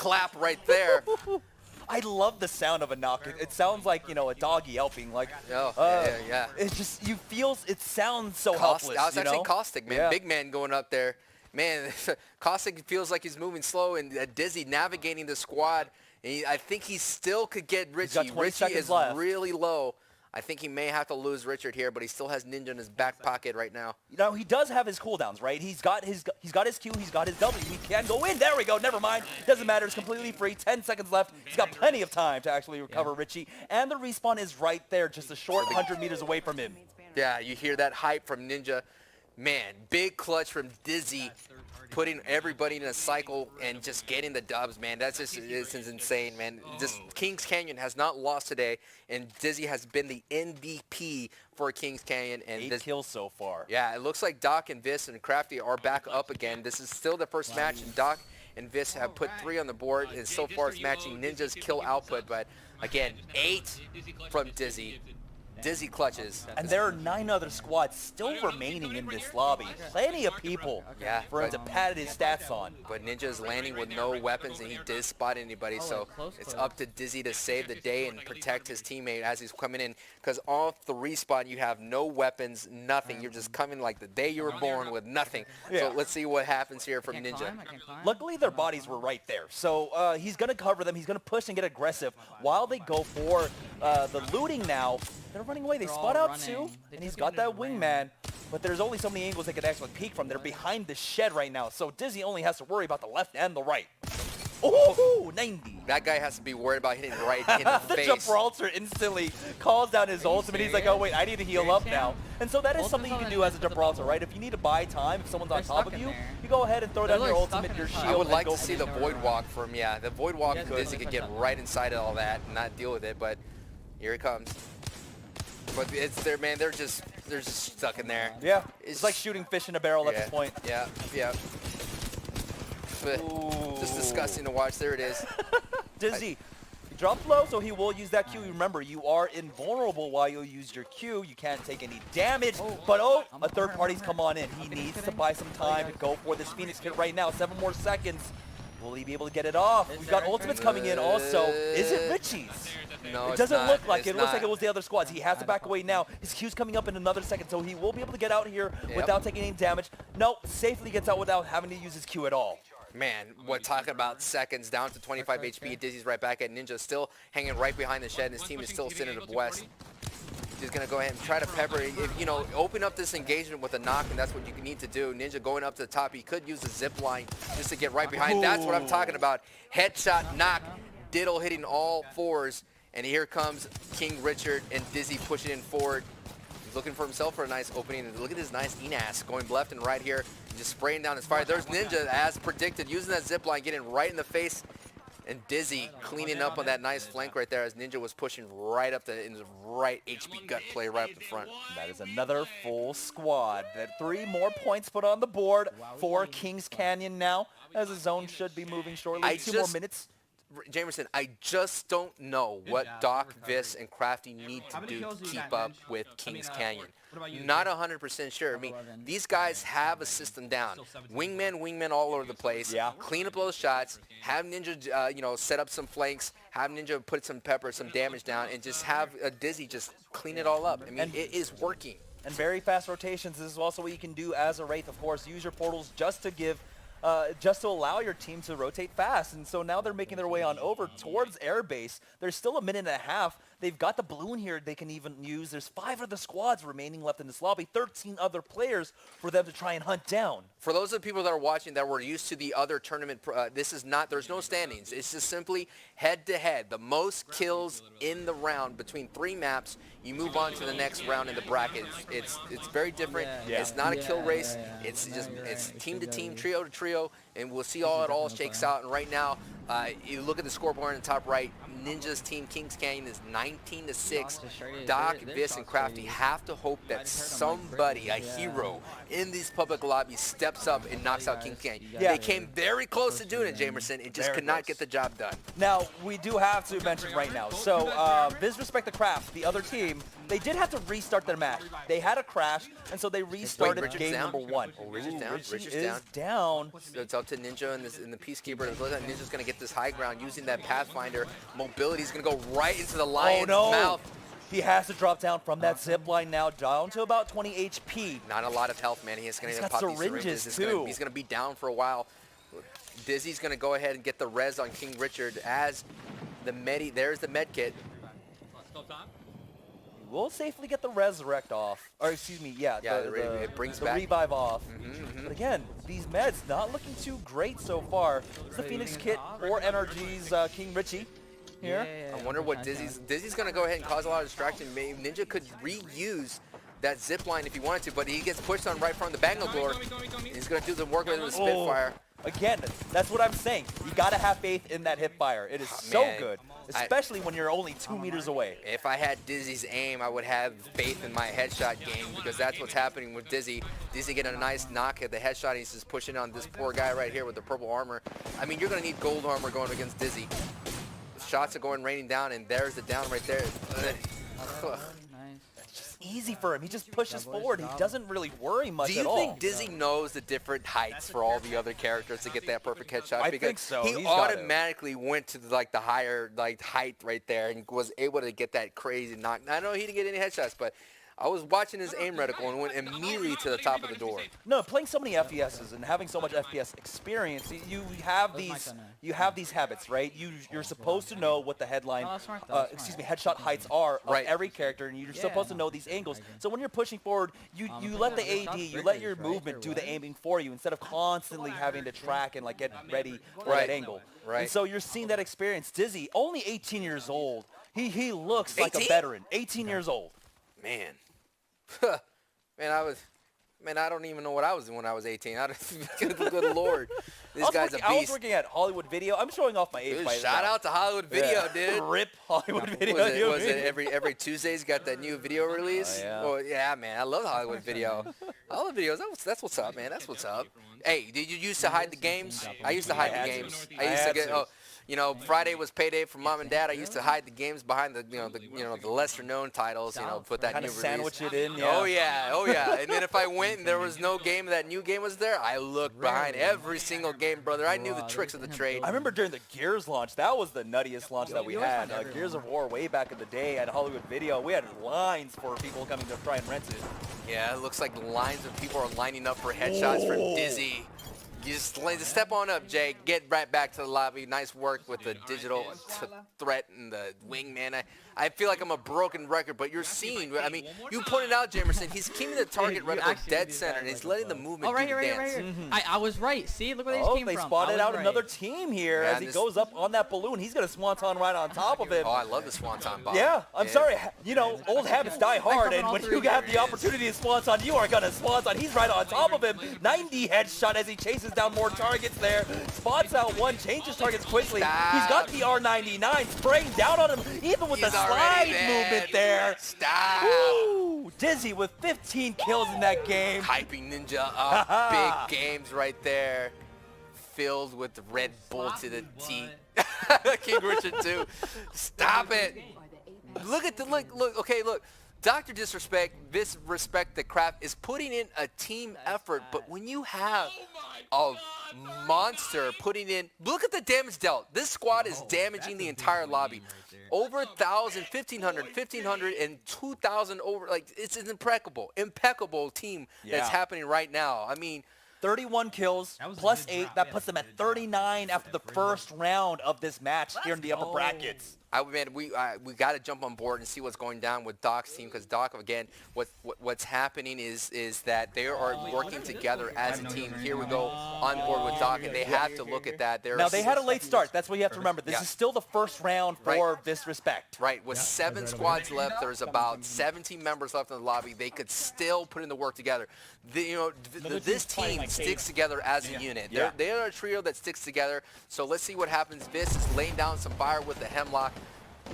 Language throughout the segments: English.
clap right there. I love the sound of a knock. It sounds like, you know, a dog yelping. Like, yeah. It's just, you feel, it sounds so helpless. That was actually know? Caustic, man. Yeah. Big man going up there. Man, Caustic feels like he's moving slow, and Dizzy navigating the squad. And I think he still could get Richie. Richie is really low. I think he may have to lose Richard here, but he still has Ninja in his back pocket right now. You know, he does have his cooldowns, right? He's got his Q, he's got his W. He can go in. There we go. Never mind. Doesn't matter. It's completely free. 10 seconds left. He's got plenty of time to actually recover Richie. And the respawn is right there, just a short 100 meters away from him. Yeah, you hear that hype from Ninja. Man, big clutch from Dizzy, putting everybody in a cycle and just getting the dubs, man. That's just, this is insane, man. This Kings Canyon has not lost today, and Dizzy has been the MVP for Kings Canyon. And 8 kills so far. Yeah, it looks like Doc and Vis and Crafty are back up again. This is still the first match, and Doc and Vis have put 3 on the board, and so far it's matching Ninja's kill output. But again, 8 from Dizzy. Dizzy clutches. And there are 9 other squads still remaining in this lobby. Plenty of people for him to pad his stats on. But Ninja's landing with no weapons, and he did spot anybody, so it's up to Dizzy to save the day and protect his teammate as he's coming in. Because off the respawn, you have no weapons, nothing. You're just coming like the day you were born with nothing. So let's see what happens here from Ninja. Luckily, their bodies were right there. So he's going to cover them. He's going to push and get aggressive while they go for the looting now. They're running away. They spot out too, and he's got that wingman. But there's only so many angles they could actually peek from. They're behind the shed right now, so Dizzy only has to worry about the left and the right. Oh, 90. That guy has to be worried about hitting right in the face. The Gibraltar instantly calls down his ultimate. He's like, oh, wait, I need to heal up now. And so that is something you can do as a Gibraltar, right? If you need to buy time, if someone's on top of you, you go ahead and throw down your ultimate, your shield. I would like to see the Void Walk from, the Void Walk, Dizzy could get right inside of all that and not deal with it, but here it comes. But it's there, man. They're just stuck in there. Yeah, it's like shooting fish in a barrel at this point. Yeah. Just disgusting to watch. There it is. Dizzy, he dropped low, so he will use that Q. Remember, you are invulnerable while you use your Q. You can't take any damage. But a third party's come on in. He needs to buy some time to go for this Phoenix kit right now. 7 more seconds. Will he be able to get it off? We've got ultimates coming in also. Is it Richie's? No, it doesn't look like it. It looks like it was the other squads. He has to back away now. His Q's coming up in another second, so he will be able to get out here without taking any damage. No, safely gets out without having to use his Q at all. Man, we're talking about seconds, down to 25 HP. Dizzy's right back at Ninja, still hanging right behind the shed, and his team is still sitting at west. He's going to go ahead and try to pepper, open up this engagement with a knock, and that's what you need to do. Ninja going up to the top. He could use a zip line just to get right behind. That's what I'm talking about. Headshot, knock, Diddle hitting all 4s, and here comes King Richard and Dizzy pushing in forward. He's looking for himself for a nice opening. And look at this nice Enas going left and right here, just spraying down his fire. There's Ninja, as predicted, using that zip line, getting right in the face. And Dizzy cleaning up on that nice flank right there as Ninja was pushing right up in the right HP gut play right up the front. That is another full squad. That 3 more points put on the board for Kings Canyon now, as the zone should be moving shortly. 2 more minutes. Jamerson, I just don't know what Doc, Vis, and Crafty need to do to keep up with Kings Canyon. Not 100% sure. I mean, these guys have a system down. Wingmen all over the place. Clean up those shots. Have Ninja, set up some flanks. Have Ninja put some pepper, some damage down, and just have Dizzy just clean it all up. I mean, it is working. And very fast rotations. This is also what you can do as a Wraith, of course. Use your portals just to give. Just to allow your team to rotate fast. And so now they're making their way on over towards airbase. There's still a minute and a half. They've got the balloon here they can even use. There's 5 other squads remaining left in this lobby, 13 other players for them to try and hunt down. For those of the people that are watching that were used to the other tournament, there's no standings. It's just simply head-to-head. The most kills in the round between 3 maps, you move on to the next round in the bracket. It's very different. It's not a kill race. It's team-to-team, trio-to-trio, and we'll see how it all shakes out. And right now, you look at the scoreboard in the top right, Ninja's team, Kings Canyon, is 19-6. Doc, Vis, and Crafty have to hope that somebody, a hero, in these public lobbies steps up and knocks out Kings Canyon. They came very close to doing it, Jamerson. It just could not get the job done. Now, we do have to mention right now. So, Vis respect the craft. The other team, they did have to restart their match. They had a crash, and so they restarted game number 1. Oh, Richard's down. Richard is down. So it's up to Ninja and the Peacekeeper. It looks like Ninja's going to get this high ground using that Pathfinder. Mobility is going to go right into the lion's mouth. He has to drop down from that zip line now, down to about 20 HP. Not a lot of health, man. He's going to pop these syringes too. He's going to be down for a while. Dizzy's going to go ahead and get the res on King Richard as there's the med kit. We'll safely get the resurrect off. Or excuse me, it brings the back revive off. But again, these meds not looking too great so far. It's the Phoenix kit for NRG's King Richie here. I wonder what Dizzy's going to go ahead and cause a lot of distraction. Maybe Ninja could reuse that zip line if he wanted to, but he gets pushed on right from the Bangalore. He's going to do the work with the Spitfire. Again, that's what I'm saying. You got to have faith in that hip fire. It is so good, especially when you're only 2 meters away. If I had Dizzy's aim, I would have faith in my headshot game because that's what's happening with Dizzy. Dizzy getting a nice knock at the headshot. And he's just pushing on this poor guy right here with the purple armor. I mean, you're going to need gold armor going against Dizzy. Shots are going raining down, and there's the down right there. Easy for him. He just pushes forward. He doesn't really worry much at all. Do you think Dizzy knows the different heights for all the other characters to get that perfect headshot? I think so. He automatically went to the higher height right there and was able to get that crazy knock. I know he didn't get any headshots, but I was watching his aim reticle and went immediately to the top of the door. No, playing so many FPSs and having so much FPS experience, you have these habits, right? You're supposed to know what the headshot heights are of every character, and you're supposed to know these angles. So when you're pushing forward, you let the AD, you let your movement do the aiming for you instead of constantly having to track and get ready for that angle. Right. And so you're seeing that experience. Dizzy, only 18 years old. He looks like a veteran. 18 years old. Man. Man, I don't even know what I was doing when I was 18. Good Lord. This guy's a beast. I was working at Hollywood Video. I'm showing off my age. Shout out to Hollywood Video, dude. Rip Hollywood Video. Was it every Tuesday's got that new video release? Oh, yeah. Well, yeah, man. I love Hollywood Video. Hollywood Videos, that's what's up, man. That's what's up. Hey, did you used to hide the games? I used to hide the games. I used to get Friday was payday for mom and dad. I used to hide the games behind the lesser known titles. Put that new release. Sandwich it in. Yeah. Oh yeah. And then if I went and there was no game, that new game was there, I looked behind every single game, brother. I knew the tricks of the trade. I remember during the Gears launch, that was the nuttiest launch that we had. Gears of War way back in the day at Hollywood Video. We had lines for people coming to try and rent it. Yeah, it looks like lines of people are lining up for headshots from Dizzy. You just step on up, Jay. Get right back to the lobby. Nice work with the digital threat and the wingman. I feel like I'm a broken record, but you're seeing. I mean, you pointed out, Jamerson. He's keeping the target reticle dead center, and he's letting the movement do the dance. Right here. I was right. See, look where they came from. They spotted out another team here as he goes up on that balloon. He's going to swanton right on top of him. Oh, I love the swanton bomb. Yeah, I'm sorry. Old habits die hard, and when you have the opportunity to swanton, you are going to swanton. He's right on top of him. 90 headshot as he chases down more targets there. Spots out one, changes targets quickly. He's got the R99 spraying down on him, even with the slide movement there. Stop. Woo! Dizzy with 15 kills in that game. Hyping Ninja up. Big games right there. Filled with Red Bull to the T. King Richard too. Stop it. Look at the look. Okay, look. Dr. Disrespect the Craft is putting in a team effort, but when you have a monster putting in, look at the damage dealt. This squad is damaging the entire lobby. Over 1,000, 1,500, and 2,000 over. It's an impeccable team that's happening right now. I mean, 31 kills plus 8. That puts them at 39 after the first round of this match here in the upper brackets. We got to jump on board and see what's going down with Doc's team, because Doc, again, what's happening is that they are working together as a team. Here we go on board with Doc, and they have to look at that. Now, they had a late start. That's what you have to remember. This is still the first round for Disrespect. Right. With 7 squads left, there's about 17 members left in the lobby. They could still put in the work together. This team sticks together as a unit. They are a trio that sticks together. So let's see what happens. Vis is laying down some fire with the Hemlock.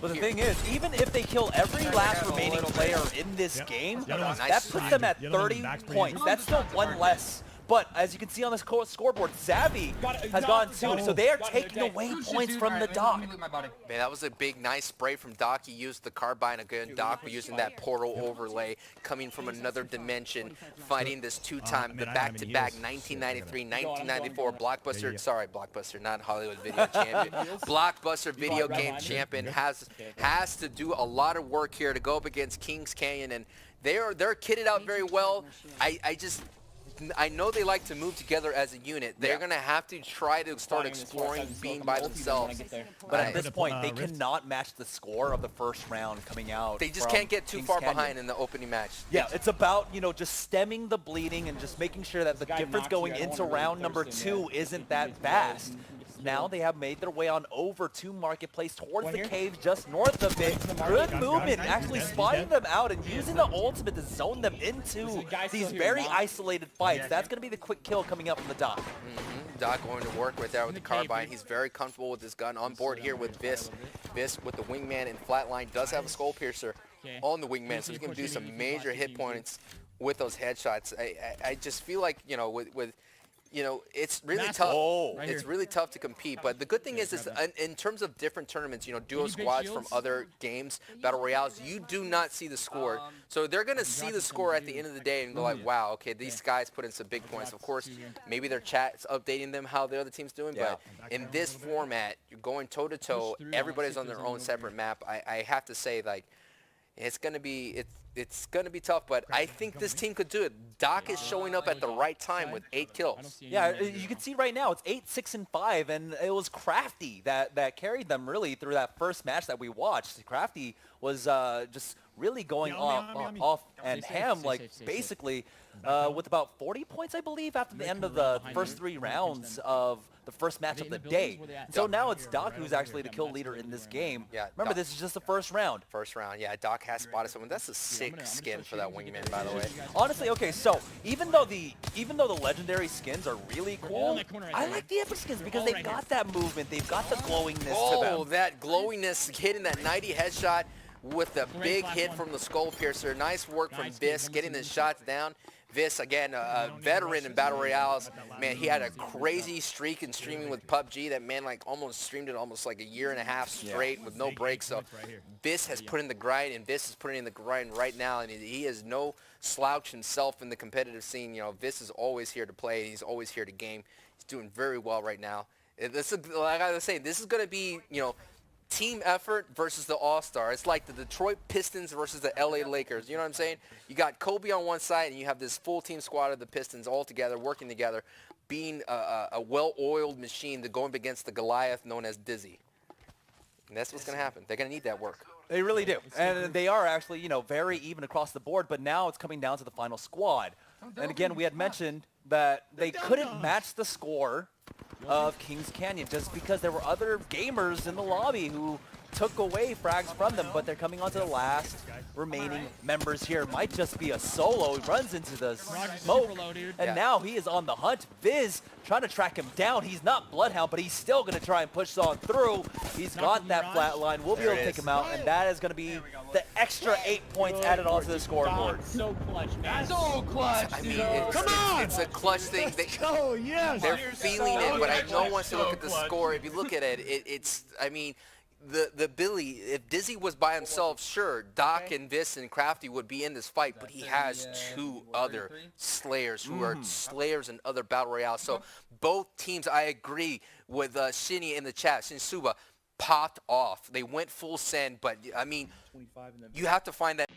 But the thing is, even if they kill every last remaining player in this game, that puts them at 30 points. That's still one less But as you can see on this scoreboard, Savvy has gone 2, so they are taking away points from the Doc. Man, that was a big, nice spray from Doc. He used the carbine again. Doc using that portal overlay, coming from another dimension, fighting this two-time, the back-to-back 1993, 1994 Blockbuster, sorry, Blockbuster, not Hollywood Video Champion. Blockbuster Video Game Champion has to do a lot of work here to go up against Kings Canyon, and they're kitted out very well. I know they like to move together as a unit. They're going to have to try to start exploring being by themselves. But at this point, they cannot match the score of the first round coming out. They just can't get too far behind in the opening match. Yeah, it's about, you know, just stemming the bleeding and just making sure that the difference going into round number 2 isn't that vast. Now they have made their way on over to Marketplace towards the caves just north of it. Good movement, actually spotting them out and using the ultimate to zone them into these very isolated fights. That's going to be the quick kill coming up from the Doc. Doc going to work right there with the carbine. He's very comfortable with his gun. On board here with Vis. Vis with the wingman and flatline does have a skull piercer on the wingman, so he's going to do some major hit points with those headshots. I just feel like, you know, with you know, it's really tough. It's really tough to compete. But the good thing is in terms of different tournaments, you know, duo squads from other games, Battle Royales, you do not see the score. So they're going to see the score at the end of the day and go like, wow, okay, these guys put in some big points. Of course, maybe their chat's updating them how the other team's doing. But in this format, you're going toe-to-toe. Everybody's on their own separate map. I have to say, like, it's going to be tough, but I think this team could do it. Doc is showing up at the right time with 8 kills. Yeah, you can see right now it's 8, 6, and 5, and it was Crafty that carried them really through that first match that we watched. Crafty was just really going off and ham, like basically with about 40 points, I believe, after the end of the first 3 rounds of the first match of the day. So now it's Doc who's actually the kill leader in this game. Yeah, remember, this is just the first round. First round, yeah. Doc has spotted someone. That's a sick skin for that wingman, by the way. Honestly, okay, so even though the legendary skins are really cool, I like the epic skins because they've got that movement, they've got the glowingness to them. Oh, that glowingness, hitting that 90 headshot with the big hit from the skull piercer. Nice work from Vis, getting the shots down. Vis, again, a veteran in Battle Royales. Man, he had a crazy streak in streaming with PUBG. That man, like, almost streamed it almost like a year and a half straight with no breaks. So Vis has put in the grind, and Vis is putting in the grind right now. And he is no slouch himself in the competitive scene. You know, Vis is always here to play. He's always here to game. He's doing very well right now. This is, like I was saying, this is going to be, you know, team effort versus the All-Star. It's like the Detroit Pistons versus the LA Lakers. You know what I'm saying? You got Kobe on one side, and you have this full team squad of the Pistons all together, working together, being a well-oiled machine to go up against the Goliath known as Dizzy. And that's what's going to happen. They're going to need that work. They really do. And they are actually, you know, very even across the board, but now it's coming down to the final squad. And again, we had mentioned that they couldn't match the score of Kings Canyon just because there were other gamers in the lobby who took away frags from them, but they're coming on to the last remaining members here. Might just be a solo. He runs into the smoke, and now he is on the hunt. Viz trying to track him down. He's not Bloodhound, but he's still going to try and push on through. He's got that flat line. We'll be able to take him out, and that is going to be the extra 8 points added onto the scoreboard. So clutch, man. So clutch. I mean, it's a clutch thing. They're feeling it, but I know once you look at the score, if you look at it, it's, I mean, the Billy, if Dizzy was by himself, sure, Doc and Vis and Crafty would be in this fight, but he has 2 other Slayers who are Slayers in other Battle Royales. So both teams, I agree with Shinny in the chat, Shinsuba, popped off. They went full send, but, I mean, you have to find that